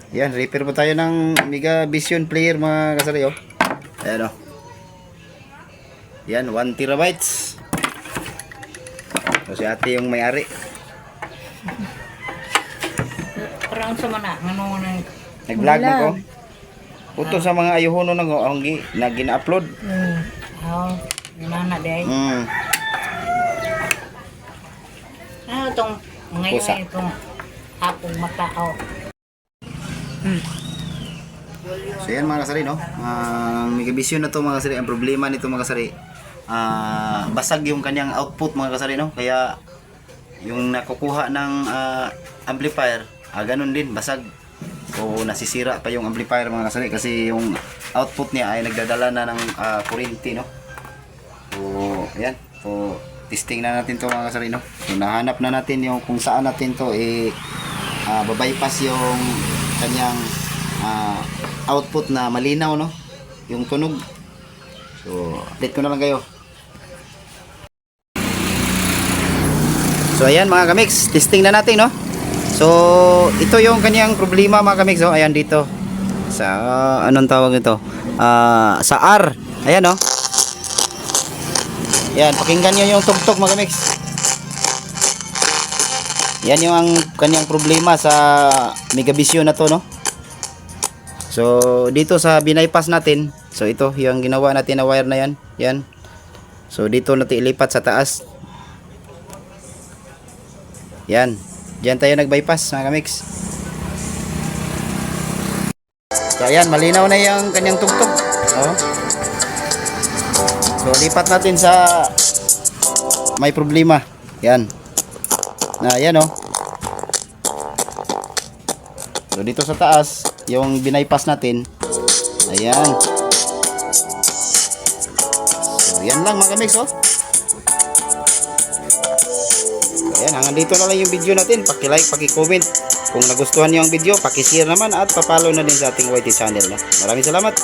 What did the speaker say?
Yan, repair po tayo ng Mega Vision player mga kasari, oh. Ayan, oh. Yan, 1 terabytes. So, si ate yung may-ari. Parang sa mana, ngano na. Nag-vlog mo ko. Puto sa mga ayuhono na gina-upload. Oh, nana day. Ano tong Pusa. ngayon itong hapong matao. So yan mga kasari, no? Mega Vision na to mga kasari. Ang problema nito mga kasari, basag yung kanyang output mga kasari, no? Kaya yung nakukuha ng amplifier, ganun din, basag. So nasisira pa yung amplifier mga kasari kasi yung output niya ay nagdadala na ng kuryente, no? So ayan, so testing na natin to mga kasari, no? So nahanap na natin yung kung saan natin to babypass yung kanyang output na malinaw, no? Yung tunog. So update ko na lang kayo. So ayan mga kamix, testing na natin, no? So ito yung kanyang problema mga kamix, oh. Ayan dito sa anong tawag ito, sa R. Ayan, no? Yan, pakinggan nyo yung tugtog mga kamix. Yan yung ang kanyang problema sa Mega Vision na to, no? So dito sa binaypass natin, so ito yung ginawa natin na wire na yan. Yan. So dito natin ilipat sa taas. Yan. Diyan tayo nag-bypass mga kamix. So ayan, malinaw na yung kanyang tugtog. Oh. So lipat natin sa may problema. Yan. Na yan, oh. So dito sa taas, yung binaypass natin. Ayan. So yan lang mga kamix, oh. Ayan, hanggang dito na lang yung video natin. Paki-like, paki-comment. Kung nagustuhan niyo ang video, paki-share naman at pa-follow na din sa ating YT channel, no? Maraming salamat.